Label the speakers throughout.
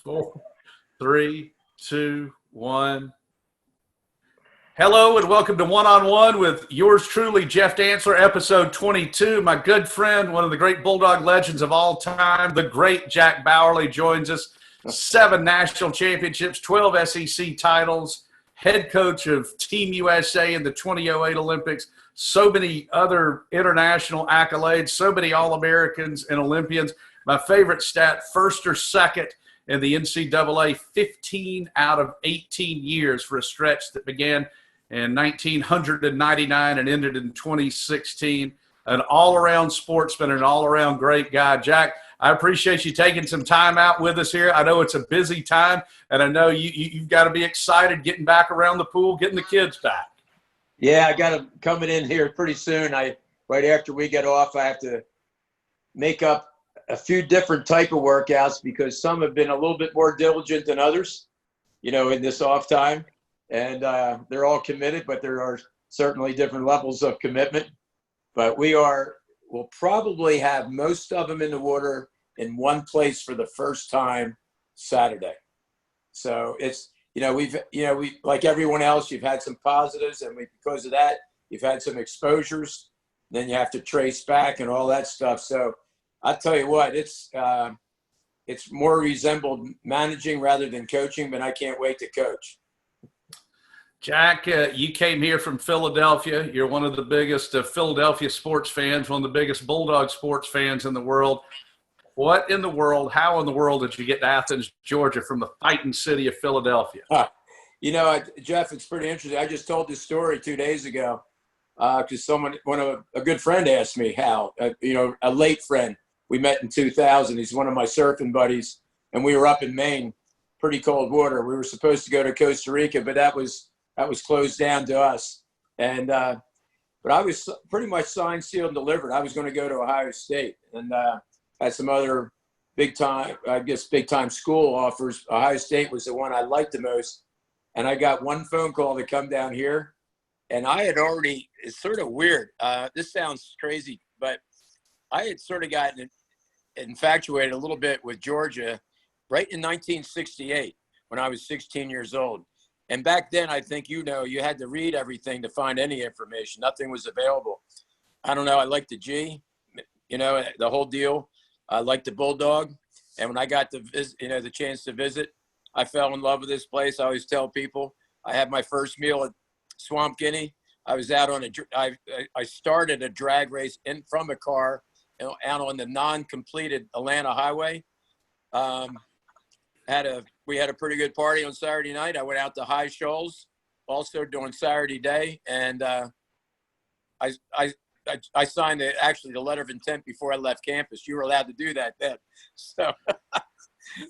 Speaker 1: 4, 3, 2, 1. Hello and welcome to One on One with yours truly, Jeff Dantzler, episode 22. My good friend, one of the great Bulldawg legends of all time, the great Jack Bauerle joins us. 7 national championships, 12 SEC titles, head coach of Team USA in the 2008 Olympics, so many other international accolades, so many All-Americans and Olympians. My favorite stat, first or second in the NCAA, 15 out of 18 years for a stretch that began in 1999 and ended in 2016. An all-around sportsman and an all-around great guy. Jack, I appreciate you taking some time out with us here. I know it's a busy time, and I know you've got to be excited getting back around the pool, getting the kids back.
Speaker 2: Yeah, I got them coming in here pretty soon. Right after we get off, I have to make up a few different type of workouts because some have been a little bit more diligent than others, in this off time. And they're all committed, but there are certainly different levels of commitment. But we'll probably have most of them in the water in one place for the first time Saturday. So it's, we like everyone else, you've had some positives, and because of that, you've had some exposures. Then you have to trace back and all that stuff. So I'll tell you what, it's more resembled managing rather than coaching, but I can't wait to coach.
Speaker 1: Jack, you came here from Philadelphia. You're one of the biggest Philadelphia sports fans, one of the biggest Bulldog sports fans in the world. How in the world did you get to Athens, Georgia from the fighting city of Philadelphia?
Speaker 2: Jeff, it's pretty interesting. I just told this story 2 days ago because a good friend asked me how, a late friend. We met in 2000. He's one of my surfing buddies, and we were up in Maine, pretty cold water. We were supposed to go to Costa Rica, but that was closed down to us. And but I was pretty much signed, sealed, and delivered. I was going to go to Ohio State, and had some other big time school offers. Ohio State was the one I liked the most, and I got one phone call to come down here, and I had already. It's sort of weird. This sounds crazy, but I had sort of gotten infatuated a little bit with Georgia right in 1968 when I was 16 years old. And back then, I think, you had to read everything to find any information. Nothing was available. I don't know. I liked the G, the whole deal. I liked the Bulldawg. And when I got to visit, the chance to visit, I fell in love with this place. I always tell people I had my first meal at Swamp Guinea. I was out on I started a drag race from a car out on the non-completed Atlanta highway. We had a pretty good party on Saturday night. I went out to High Shoals also during Saturday day, and I signed the letter of intent before I left campus. You were allowed to do that then. So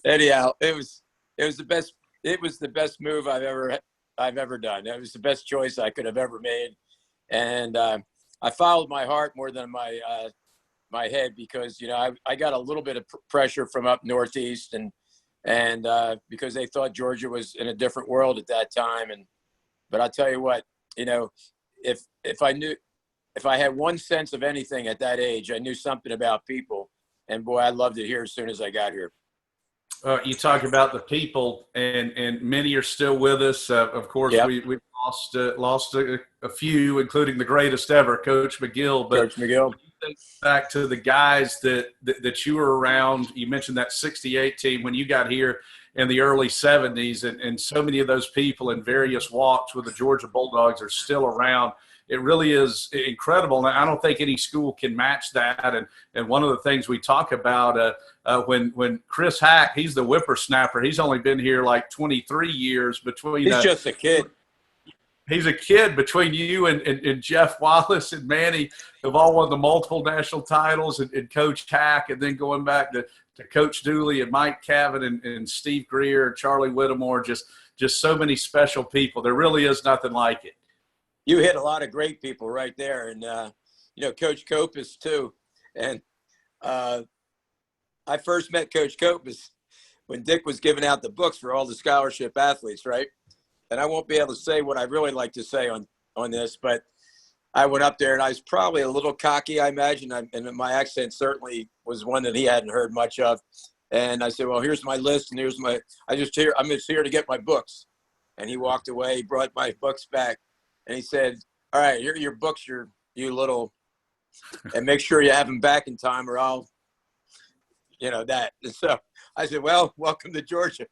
Speaker 2: anyhow, it was the best. It was the best move I've ever done. It was the best choice I could have ever made, and I followed my heart more than my head because I got a little bit of pressure from up northeast and because they thought Georgia was in a different world at that time. But I'll tell you what, if I had one sense of anything at that age, I knew something about people, and boy, I loved it here as soon as I got here.
Speaker 1: You talk about the people, and many are still with us. Of course,
Speaker 2: yep.
Speaker 1: we lost a few, including the greatest ever, Coach Magill. But
Speaker 2: Coach Magill.
Speaker 1: Think back to the guys that you were around. You mentioned that 68 team when you got here in the early 70s, and so many of those people in various walks with the Georgia Bulldogs are still around. It really is incredible. And I don't think any school can match that. And one of the things we talk about when Chris Hack, he's the whippersnapper. He's only been here like 23 years between.
Speaker 2: He's just a kid.
Speaker 1: He's a kid between you and Jeff Wallace and Manny, who've all won the multiple national titles, and Coach Hack, and then going back to Coach Dooley and Mike Cavan and Steve Greer and Charlie Whittemore, just so many special people. There really is nothing like it.
Speaker 2: You hit a lot of great people right there. And, Coach Kopis too. And I first met Coach Kopis when Dick was giving out the books for all the scholarship athletes, right? And I won't be able to say what I really like to say on this, but I went up there and I was probably a little cocky, I imagine. And my accent certainly was one that he hadn't heard much of. And I said, well, here's my list, and I'm just here to get my books. And he walked away, he brought my books back, and he said, all right, here are your books, you little, and make sure you have them back in time or I'll, that. And so I said, well, welcome to Georgia.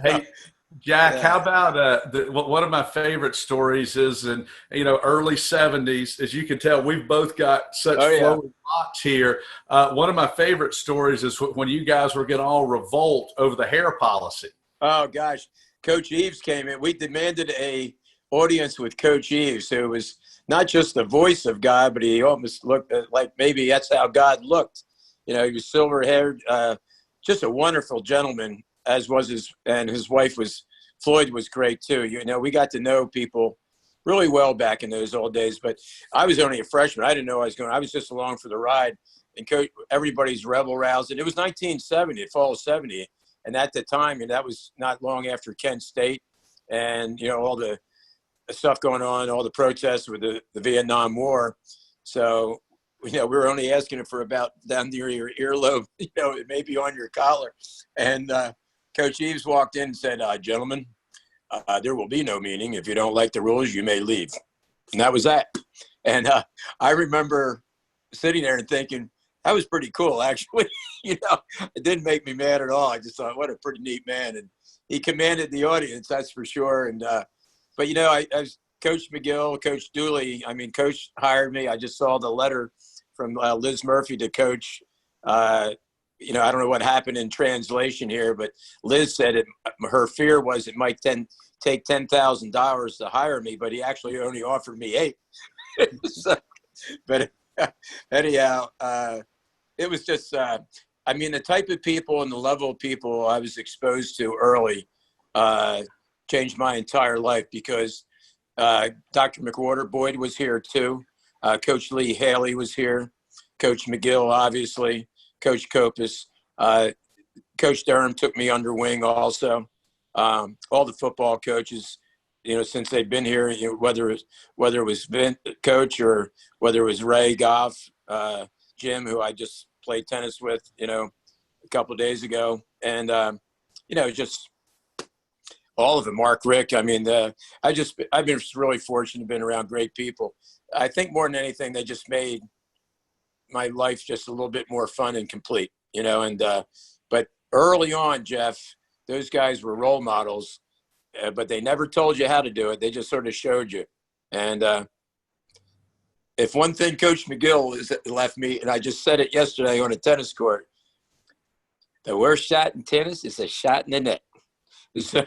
Speaker 1: Hey, Jack,
Speaker 2: Yeah.
Speaker 1: how about one of my favorite stories is in early 70s. As you can tell, we've both got such flowing locks here. One of my favorite stories is when you guys were getting all revolt over the hair policy.
Speaker 2: Oh gosh, Coach Eaves came in. We demanded a audience with Coach Eaves, who was not just the voice of God, but he almost looked like maybe that's how God looked. He was silver-haired, just a wonderful gentleman, as was his wife Floyd was great too. We got to know people really well back in those old days, but I was only a freshman. I didn't know I was going. I was just along for the ride, and everybody's rebel rousing. It was 1970, fall of 70, and at the time, and that was not long after Kent State, and all the stuff going on, all the protests with the Vietnam War. So, we were only asking it for about down near your earlobe, it may be on your collar. And Coach Eaves walked in and said, gentlemen, there will be no meeting. If you don't like the rules, you may leave. And that was that. And I remember sitting there and thinking, that was pretty cool, actually. It didn't make me mad at all. I just thought, what a pretty neat man. And he commanded the audience, that's for sure. And but, I was Coach Magill, Coach Dooley. Coach hired me. I just saw the letter from Liz Murphy to Coach. I don't know what happened in translation here, but Liz said her fear was it might take $10,000 to hire me, but he actually only offered me $8,000. So, but anyhow, it was just, the type of people and the level of people I was exposed to early changed my entire life because Dr. McWhorter Boyd was here too. Coach Lee Haley was here. Coach McGill, obviously. Coach Kopis. Coach Durham took me under wing also. All the football coaches, since they've been here, whether it was Vince, Coach, or whether it was Ray Goff, Jim, who I just played tennis with, a couple of days ago. And, just all of them, Mark Rick. I've been really fortunate to have been around great people. I think more than anything, they just made my life just a little bit more fun and complete, but early on, Jeff, those guys were role models, but they never told you how to do it. They just sort of showed you. And if one thing Coach McGill left me, and I just said it yesterday on a tennis court, the worst shot in tennis is a shot in the net. So,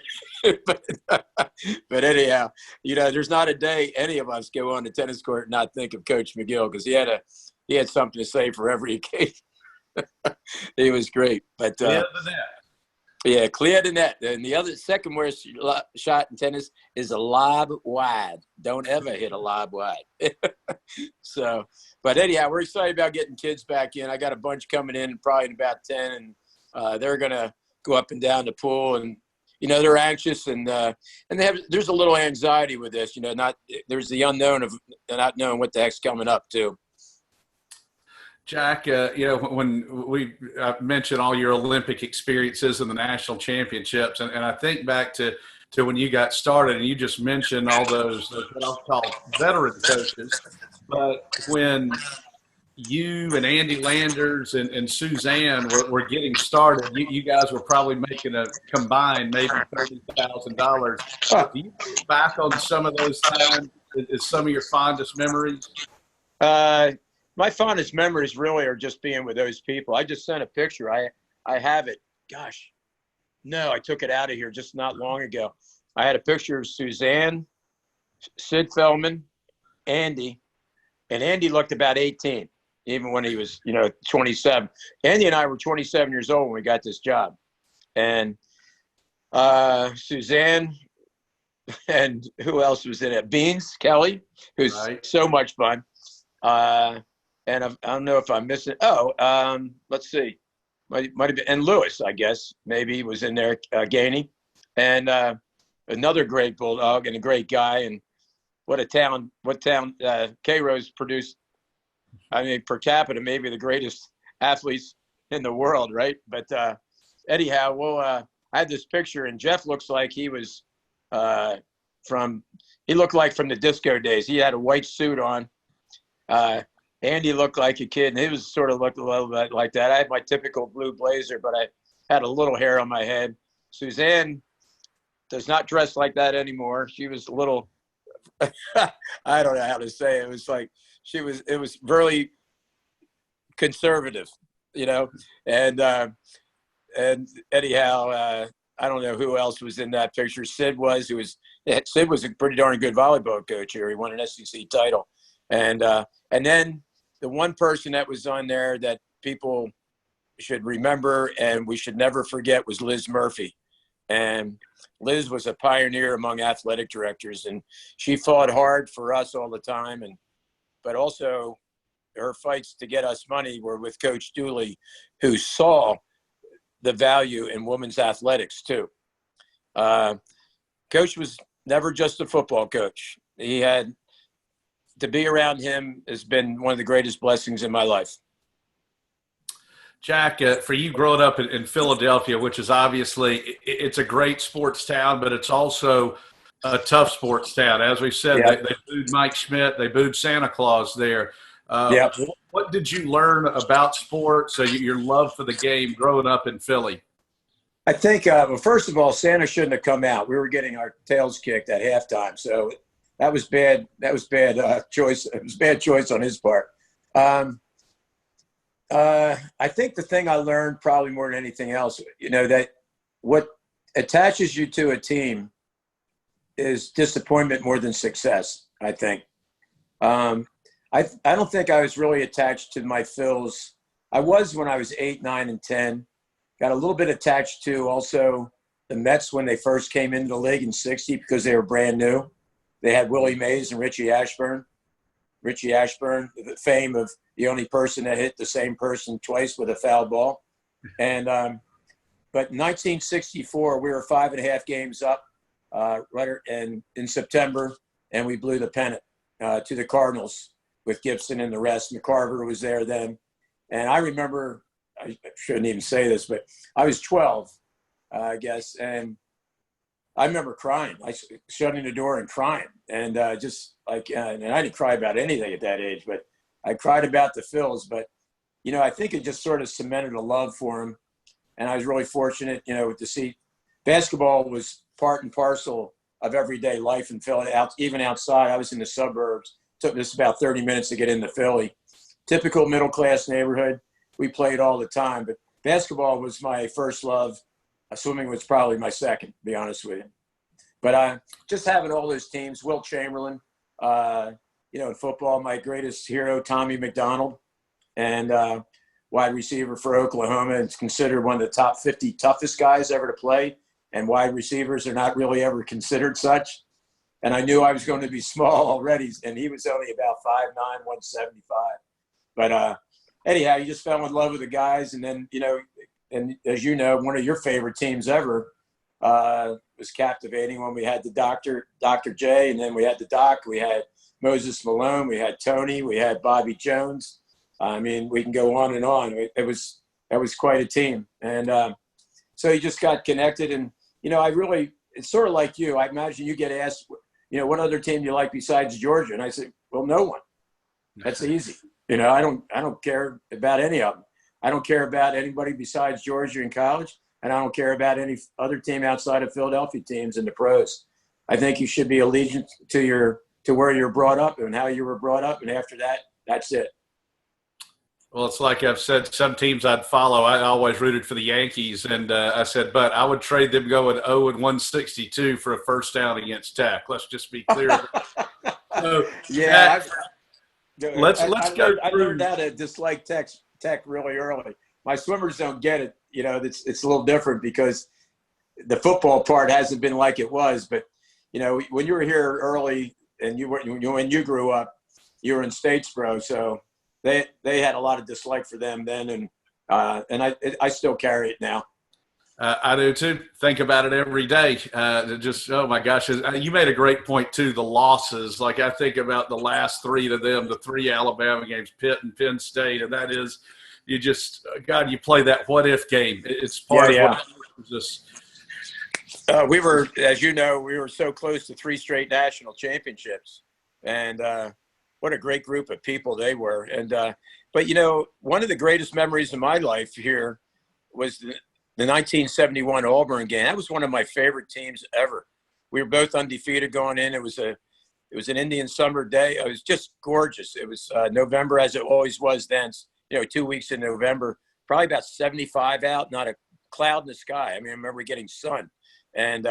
Speaker 2: but anyhow, there's not a day any of us go on the tennis court and not think of Coach McGill because he had something to say for every occasion. He was great. But
Speaker 1: clear the net.
Speaker 2: Yeah, clear the net. And the second worst shot in tennis is a lob wide. Don't ever hit a lob wide. So, but anyhow, we're excited about getting kids back in. I got a bunch coming in probably in about 10, and they're going to go up and down the pool, and they're anxious, and there's a little anxiety with this. There's the unknown of not knowing what the heck's coming up too.
Speaker 1: Jack, when we mentioned all your Olympic experiences and the national championships, and I think back to when you got started, and you just mentioned all those what I'll call veteran coaches, but when you and Andy Landers and Suzanne were getting started, you guys were probably making a combined maybe $30,000. Do you look back on some of those times as some of your fondest memories?
Speaker 2: My fondest memories really are just being with those people. I just sent a picture. I have it. Gosh, no, I took it out of here just not long ago. I had a picture of Suzanne, Sid Feldman, Andy, and Andy looked about 18. Even when he was, 27. Andy and I were 27 years old when we got this job. And Suzanne and who else was in it? Beans, Kelly, who's so much fun. And I don't know if I'm missing. Let's see. Might have been, and Lewis, I guess, maybe was in there, Gainey. And another great Bulldog and a great guy. And what town K-Rose produced. Per capita, maybe the greatest athletes in the world, right? But anyhow, well, I had this picture, and Jeff looks like he was he looked like from the disco days. He had a white suit on. Andy looked like a kid, and he was sort of looked a little bit like that. I had my typical blue blazer, but I had a little hair on my head. Suzanne does not dress like that anymore. She was a little, I don't know how to say it. It was like it was really conservative, and anyhow, I don't know who else was in that picture. Sid was a pretty darn good volleyball coach here. He won an SEC title. And then the one person that was on there that people should remember and we should never forget was Liz Murphy. And Liz was a pioneer among athletic directors, and she fought hard for us all the time. But also her fights to get us money were with Coach Dooley, who saw the value in women's athletics too. Coach was never just a football coach. To be around him has been one of the greatest blessings in my life.
Speaker 1: Jack, for you growing up in Philadelphia, which is obviously it's a great sports town, but it's also a tough sports town. As we said,
Speaker 2: Yeah.
Speaker 1: they booed Mike Schmidt, they booed Santa Claus there.
Speaker 2: Yeah.
Speaker 1: What did you learn about sports, your love for the game growing up in Philly?
Speaker 2: I think, well, first of all, Santa shouldn't have come out. We were getting our tails kicked at halftime, so that was bad. That was bad choice. It was bad choice on his part. I think the thing I learned probably more than anything else, that what attaches you to a team is disappointment more than success, I think. I don't think I was really attached to my Phils. I was when I was 8, 9, and 10. Got a little bit attached to also the Mets when they first came into the league in '60 because they were brand new. They had Willie Mays and Richie Ashburn. Richie Ashburn, the fame of the only person that hit the same person twice with a foul ball. And but in 1964, we were 5.5 games up in September, and we blew the pennant to the Cardinals with Gibson and the rest. McCarver was there then. And I remember, I shouldn't even say this, but I was 12, I guess, and I remember crying, shutting the door and crying. And and I didn't cry about anything at that age, but I cried about the Phils. But, I think it just sort of cemented a love for him. And I was really fortunate, to see basketball was part and parcel of everyday life in Philly, even outside. I was in the suburbs. It took us about 30 minutes to get into Philly. Typical middle-class neighborhood. We played all the time. But basketball was my first love. Swimming was probably my second, to be honest with you. But just having all those teams, Will Chamberlain, in football, my greatest hero, Tommy McDonald, and wide receiver for Oklahoma. It's considered one of the top 50 toughest guys ever to play, and wide receivers are not really ever considered such. And I knew I was going to be small already, and he was only about 5'9", 175. But anyhow, you just fell in love with the guys, and then, and as you know, one of your favorite teams ever was captivating when we had the Dr. J, and then we had the Doc, we had Moses Malone, we had Tony, we had Bobby Jones. I mean, we can go on and on. That was quite a team. And so you just got connected. And, it's sort of like you. I imagine you get asked, what other team do you like besides Georgia? And I said, well, no one. That's easy. I don't care about any of them. I don't care about anybody besides Georgia in college, and I don't care about any other team outside of Philadelphia teams in the pros. I think you should be allegiant to where you're brought up and how you were brought up, and after that, that's it.
Speaker 1: Well, it's like I've said, some teams I'd follow. I always rooted for the Yankees, and I said, but I would trade them going 0-162 for a first down against Tech. Let's just be clear. So,
Speaker 2: yeah,
Speaker 1: let's go.
Speaker 2: I learned how to dislike Tech really early. My swimmers don't get it. It's a little different because the football part hasn't been like it was. But when you were here early and when you grew up, you were in Statesboro, so they had a lot of dislike for them then, and I still carry it now.
Speaker 1: I do too. Think about it every day. Oh my gosh, you made a great point too. The losses, like I think about the last 3 to them, the 3 Alabama games, Pitt and Penn State, and that is you just, God, you play that what if game. It's part of what just.
Speaker 2: We were, as you know, we were so close to 3 straight national championships, and what a great group of people they were. And but one of the greatest memories of my life here was the 1971 Auburn game. That was one of my favorite teams ever. We were both undefeated going in. It was an Indian summer day. It was just gorgeous. It was November, as it always was then. 2 weeks in November, probably about 75 out, not a cloud in the sky. I mean, I remember getting sun. And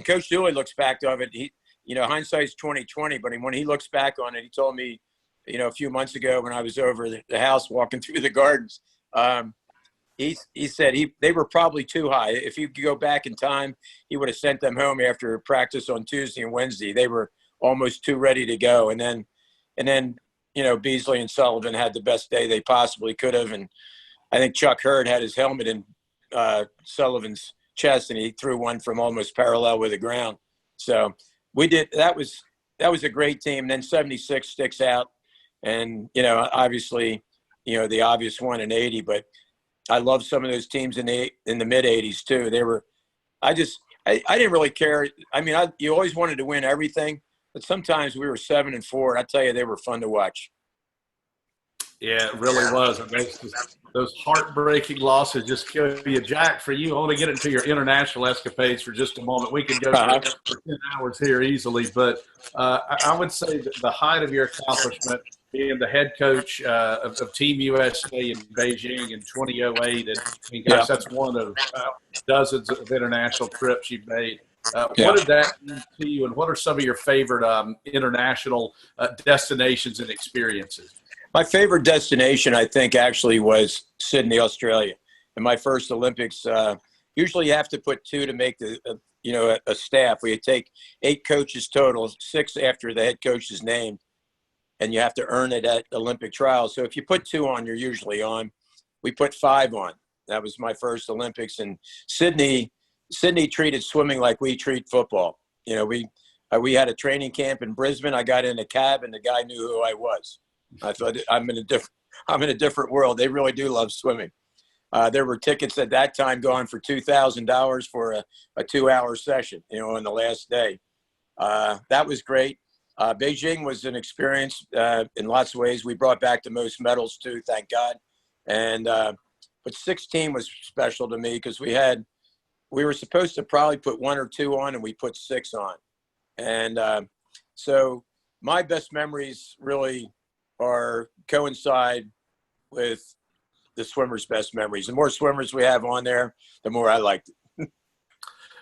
Speaker 2: Coach Dooley looks back of it. He, hindsight's 20/20. But when he looks back on it, he told me, a few months ago when I was over the house walking through the gardens, he said they were probably too high. If he could go back in time, he would have sent them home after practice on Tuesday and Wednesday. They were almost too ready to go. And then Beasley and Sullivan had the best day they possibly could have. And I think Chuck Hurd had his helmet in Sullivan's chest, and he threw one from almost parallel with the ground. So we did. That was a great team. And then 76 sticks out, and obviously, the obvious one in 80. But I love some of those teams in the mid 80s too. They were. I didn't really care. I mean, you always wanted to win everything, but sometimes we were 7-4. And I tell you, they were fun to watch.
Speaker 1: Yeah, it really was. Those heartbreaking losses just kill you. Jack, for you, I want to get into your international escapades for just a moment. We can go for 10 hours here easily, but I would say that the height of your accomplishment being the head coach of Team USA in Beijing in 2008, and gosh, that's one of dozens of international trips you've made. What did that mean to you, and what are some of your favorite international destinations and experiences?
Speaker 2: My favorite destination, I think, actually was Sydney, Australia. In my first Olympics, usually you have to put 2 to make a staff. We take 8 coaches total, 6 after the head coach is named, and you have to earn it at Olympic trials. So if you put 2 on, you're usually on. We put 5 on. That was my first Olympics. And Sydney treated swimming like we treat football. We had a training camp in Brisbane. I got in a cab, and the guy knew who I was. I thought I'm in a different world. They really do love swimming. There were tickets at that time going for $2,000 for a 2-hour session, on the last day. That was great. Beijing was an experience in lots of ways. We brought back the most medals too, thank God. And but 16 was special to me because we were supposed to probably put 1 or 2 on, and we put 6 on. And so my best memories really coincide with the swimmers' best memories. The more swimmers we have on there, the more I liked it.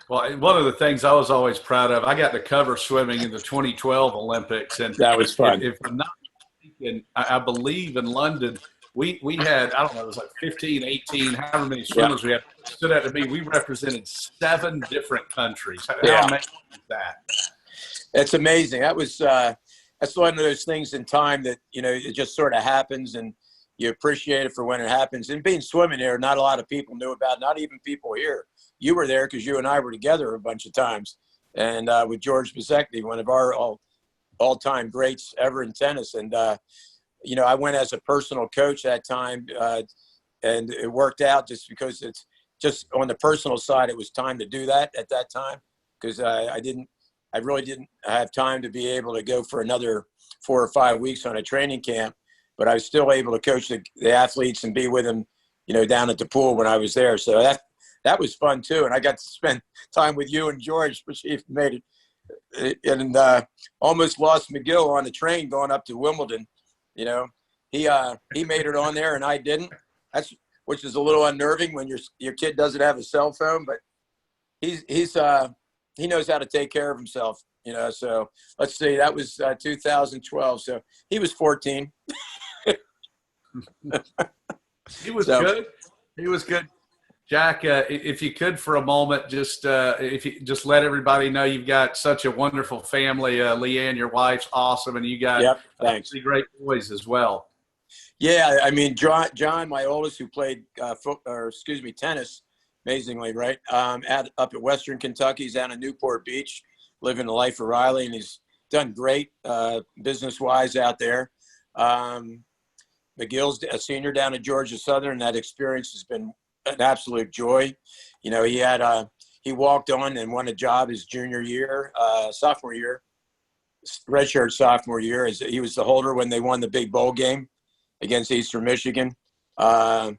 Speaker 1: Well, one of the things I was always proud of, I got to cover swimming in the 2012 Olympics, and
Speaker 2: that was fun.
Speaker 1: If I'm not mistaken, I believe in London we had, I don't know, it was like 15, 18, however many swimmers we had. It stood out to me, we represented 7 different countries. How amazing is that?
Speaker 2: It's amazing. That's one of those things in time that, it just sort of happens, and you appreciate it for when it happens. And being swimming there, not a lot of people knew about, not even people here. You were there because you and I were together a bunch of times. And with George Besekny, one of our all-time greats ever in tennis. And, I went as a personal coach that time, and it worked out just because it's just on the personal side, it was time to do that at that time because I really didn't have time to be able to go for another 4 or 5 weeks on a training camp, but I was still able to coach the athletes and be with them, down at the pool when I was there. So that was fun too. And I got to spend time with you and George, which he made it, and almost lost Magill on the train going up to Wimbledon. He made it on there and I didn't. Which is a little unnerving when your kid doesn't have a cell phone, but he knows how to take care of himself, so let's see, that was 2012. So he was 14.
Speaker 1: He was good. He was good. Jack, if you could for a moment, if you just let everybody know you've got such a wonderful family. Leanne, your wife's awesome, and you got 3 great boys as well.
Speaker 2: Yeah, I mean, John, my oldest, who played tennis, amazingly, right? Up at Western Kentucky, he's down in Newport Beach, living the life of Riley, and he's done great business-wise out there. McGill's a senior down at Georgia Southern. That experience has been an absolute joy. You know, he walked on and won a job his sophomore year, redshirt sophomore year. As he was the holder when they won the big bowl game against Eastern Michigan. And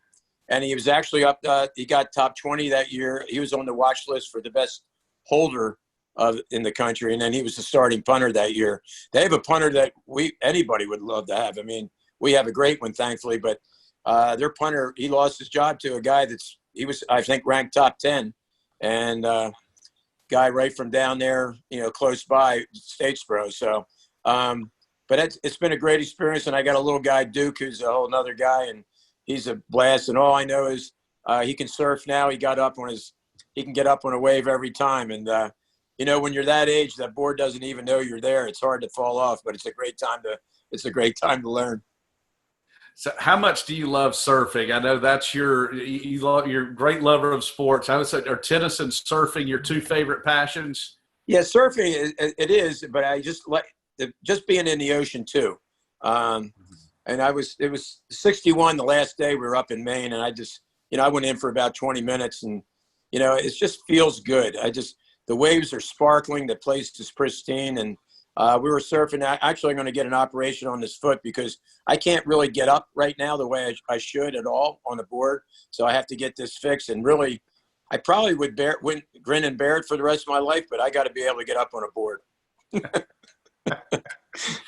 Speaker 2: he was actually up. He got top 20 that year. He was on the watch list for the best holder in the country, and then he was the starting punter that year. They have a punter that anybody would love to have. I mean, we have a great one, thankfully, but their punter, he lost his job to a guy he was, I think, ranked top 10, and guy right from down there, you know, close by Statesboro. So, but it's been a great experience, and I got a little guy, Duke, who's a whole nother guy, and he's a blast. And all I know is he can surf now. He can get up on a wave every time, and you know, when you're that age, that board doesn't even know you're there. It's hard to fall off, but it's a great time to learn.
Speaker 1: So how much do you love surfing? I know that's you're a great lover of sports. I would say, are tennis and surfing your two favorite passions?
Speaker 2: Yeah, surfing, it is, but I just like just being in the ocean too. And it was 61 the last day we were up in Maine, and I went in for about 20 minutes, and, you know, it just feels good. The waves are sparkling. The place is pristine. And we were surfing. Actually, I'm going to get an operation on this foot because I can't really get up right now the way I should at all on the board. So I have to get this fixed. And really, I probably would grin and bear it for the rest of my life, but I got to be able to get up on a board.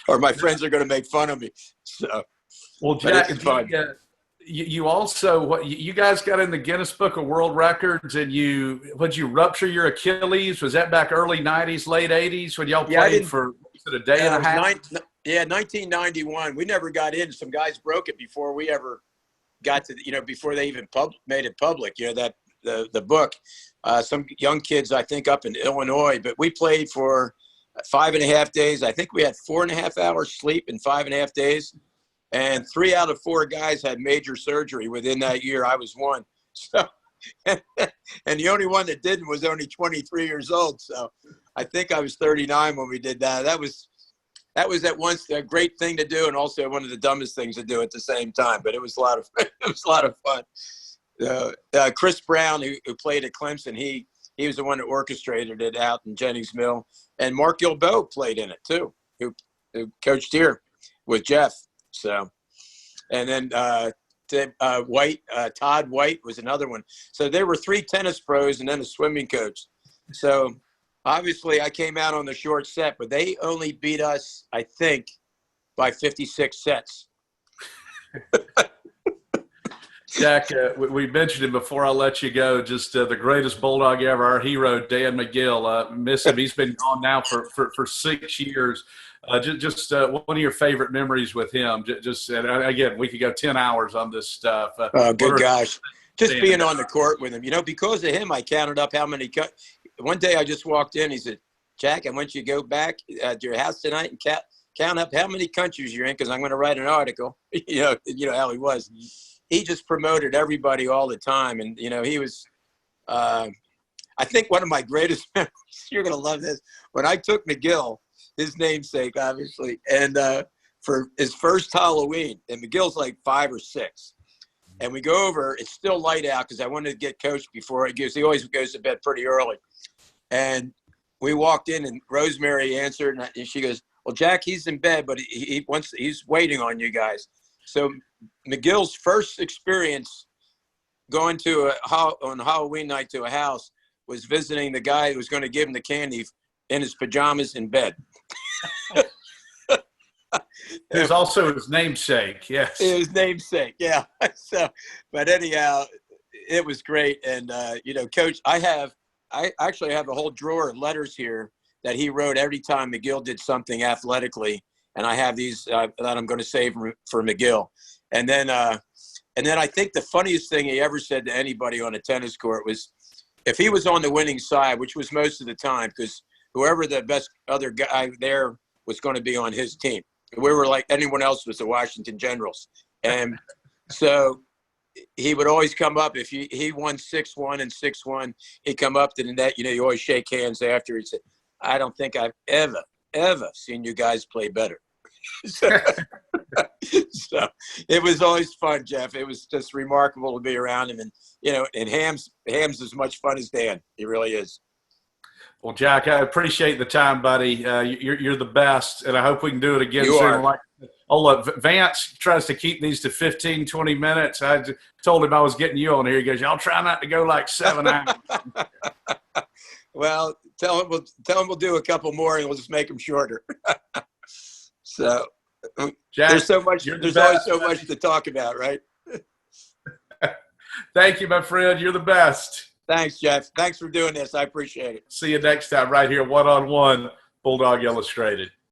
Speaker 2: Or my friends are going to make fun of me. So,
Speaker 1: well, Jack, you also you guys got in the Guinness Book of World Records, and you rupture your Achilles? Was that back early '90s, late '80s when y'all played for a day and a half?
Speaker 2: 1991. We never got in. Some guys broke it before we ever got to, you know, before they even made it public. You know, that the book. Some young kids, I think, up in Illinois, but we played for 5.5 days. I think we had 4.5 hours sleep in 5.5 days. And 3 out of 4 guys had major surgery within that year. I was one. So, and the only one that didn't was only 23 years old. So I think I was 39 when we did that. That was at once a great thing to do and also one of the dumbest things to do at the same time. But it was a lot of fun. Chris Brown, who played at Clemson, he was the one that orchestrated it out in Jennings Mill. And Mark Gilboa played in it too, who coached here with Jeff. So, and then Todd White was another one. So there were 3 tennis pros and then a swimming coach. So obviously I came out on the short set, but they only beat us, I think, by 56 sets.
Speaker 1: Jack, we mentioned him before I let you go. Just the greatest Bulldog ever, our hero, Dan Magill. Miss him. He's been gone now for 6 years. Just one of your favorite memories with him. And again, we could go 10 hours on this stuff.
Speaker 2: Oh, good gosh. Just being on the court with him. You know, because of him, I counted up how many one day I just walked in. He said, Jack, I want you to go back to your house tonight and count up how many countries you're in because I'm going to write an article. You know how he was. He just promoted everybody all the time. And, you know, he was I think one of my greatest memories, you're going to love this, when I took McGill, his namesake, obviously, and for his first Halloween, and McGill's like 5 or 6. And we go over, it's still light out because I wanted to get Coach before he always goes to bed pretty early. And we walked in and Rosemary answered and she goes, well, Jack, he's in bed, but he's waiting on you guys. So McGill's first experience going on Halloween night to a house was visiting the guy who was going to give him the candy in his pajamas in bed.
Speaker 1: It was also his namesake, yes.
Speaker 2: His namesake, yeah. So, but anyhow, it was great. And, you know, Coach, I actually have a whole drawer of letters here that he wrote every time McGill did something athletically. And I have these that I'm going to save for McGill. And then I think the funniest thing he ever said to anybody on a tennis court was if he was on the winning side, which was most of the time, because whoever the best other guy there was going to be on his team. We were like anyone else was the Washington Generals. And so he would always come up. If he won 6-1 and 6-1, he'd come up to the net. You know, you always shake hands after. He said, I don't think I've ever seen you guys play better. So, So it was always fun, Jeff. It was just remarkable to be around him. And, and Ham's as much fun as Dan. He really is.
Speaker 1: Well, Jack, I appreciate the time, buddy. You're the best, and I hope we can do it again
Speaker 2: You
Speaker 1: soon.
Speaker 2: are.
Speaker 1: Look, Vance tries to keep these to 15, 20 minutes. I told him I was getting you on here. He goes, y'all try not to go like 7 hours.
Speaker 2: Well, tell him we'll do a couple more, and we'll just make them shorter. So
Speaker 1: Jack,
Speaker 2: there's always so much to talk about, right?
Speaker 1: Thank you, my friend. You're the best.
Speaker 2: Thanks, Jeff. Thanks for doing this. I appreciate it.
Speaker 1: See you next time right here, one-on-one, Bulldawg Illustrated.